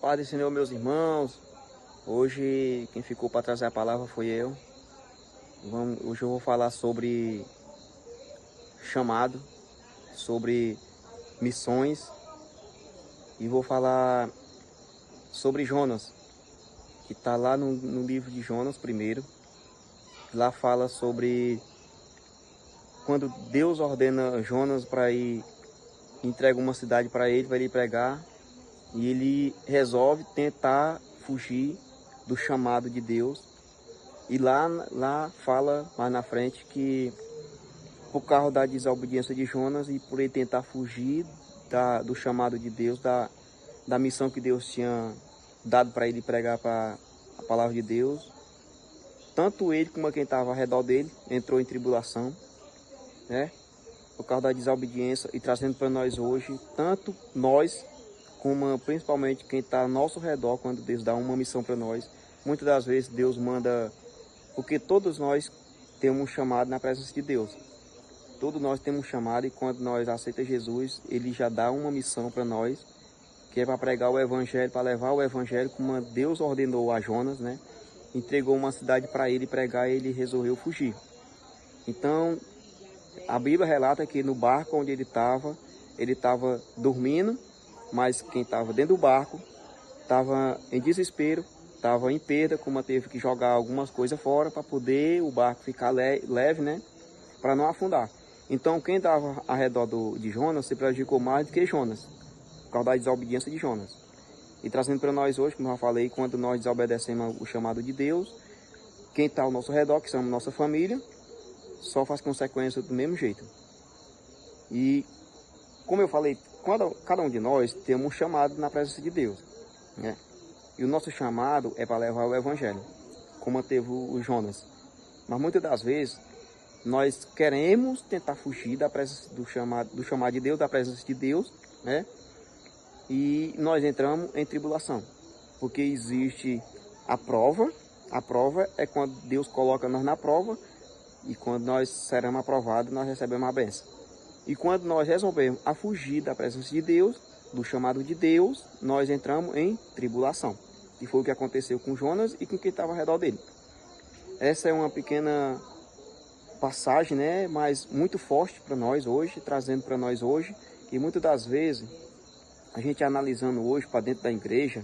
Pai do Senhor, meus irmãos, hoje quem ficou para trazer a palavra foi eu. Hoje eu vou falar sobre chamado, sobre missões e vou falar sobre Jonas, que está lá no livro de Jonas primeiro. Lá fala sobre quando Deus ordena Jonas para ir, entrega uma cidade para ele pregar. E ele resolve tentar fugir do chamado de Deus. E lá fala mais na frente que por causa da desobediência de Jonas e por ele tentar fugir do chamado de Deus, da missão que Deus tinha dado para ele pregar para a palavra de Deus, tanto ele como quem estava ao redor dele entrou em tribulação, né? Por causa da desobediência, e trazendo para nós hoje, tanto nós como principalmente quem está ao nosso redor, quando Deus dá uma missão para nós. Muitas das vezes Deus manda, porque todos nós temos um chamado na presença de Deus. Todos nós temos um chamado, e quando nós aceitamos Jesus, Ele já dá uma missão para nós, que é para pregar o Evangelho, para levar o Evangelho, como Deus ordenou a Jonas, né? Entregou uma cidade para ele pregar e ele resolveu fugir. Então, a Bíblia relata que no barco onde ele estava dormindo, mas quem estava dentro do barco estava em desespero, estava em perda, como teve que jogar algumas coisas fora para poder o barco ficar leve, né? Para não afundar. Então quem estava ao redor de Jonas se prejudicou mais do que Jonas, por causa da desobediência de Jonas. E trazendo para nós hoje, como eu já falei, quando nós desobedecemos o chamado de Deus, quem está ao nosso redor, que somos nossa família, só faz consequência do mesmo jeito. E como eu falei, cada um de nós temos um chamado na presença de Deus, né? E o nosso chamado é para levar o Evangelho, como teve o Jonas. Mas muitas das vezes, nós queremos tentar fugir da presença do chamado de Deus, da presença de Deus, né? E nós entramos em tribulação, porque existe a prova. A prova é quando Deus coloca nós na prova, e quando nós seremos aprovados, nós recebemos a bênção. E quando nós resolvemos a fugir da presença de Deus, do chamado de Deus, nós entramos em tribulação. E foi o que aconteceu com Jonas e com quem estava ao redor dele. Essa é uma pequena passagem, né? Mas muito forte para nós hoje, trazendo para nós hoje. E muitas das vezes, a gente analisando hoje para dentro da igreja,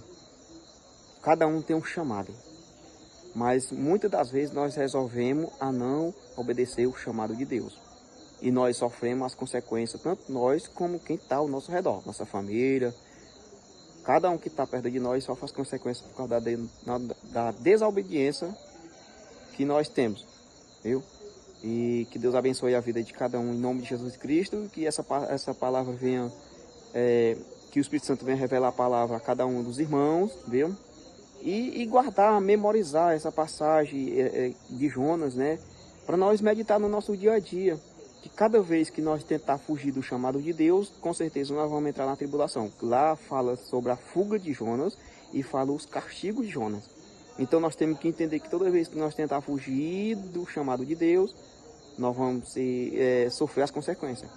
cada um tem um chamado. Mas muitas das vezes nós resolvemos a não obedecer o chamado de Deus. E nós sofremos as consequências, tanto nós como quem está ao nosso redor, nossa família. Cada um que está perto de nós sofre as consequências por causa da desobediência que nós temos, viu? E que Deus abençoe a vida de cada um em nome de Jesus Cristo, que essa palavra venha, que o Espírito Santo venha revelar a palavra a cada um dos irmãos, viu? E guardar, memorizar essa passagem de Jonas, né? Para nós meditar no nosso dia a dia. Que cada vez que nós tentar fugir do chamado de Deus, com certeza nós vamos entrar na tribulação. Lá fala sobre a fuga de Jonas e fala os castigos de Jonas. Então nós temos que entender que toda vez que nós tentar fugir do chamado de Deus, nós vamos sofrer as consequências.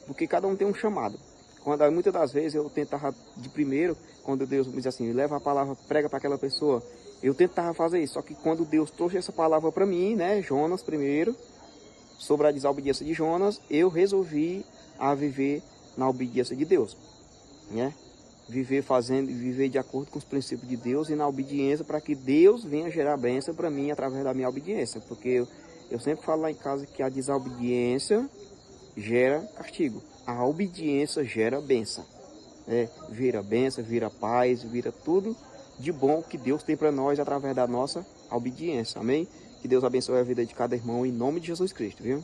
Porque cada um tem um chamado. Muitas das vezes eu tentava de primeiro, quando Deus me diz assim, leva a palavra, prega para aquela pessoa, eu tentava fazer isso. Só que quando Deus trouxe essa palavra para mim, né, Jonas primeiro, sobre a desobediência de Jonas, eu resolvi a viver na obediência de Deus, né? Viver de acordo com os princípios de Deus e na obediência, para que Deus venha gerar bênção para mim através da minha obediência. Porque eu sempre falo lá em casa que a desobediência gera castigo, a obediência gera bênção, né? Vira bênção, vira paz, vira tudo de bom que Deus tem para nós através da nossa obediência, amém? Que Deus abençoe a vida de cada irmão em nome de Jesus Cristo, viu?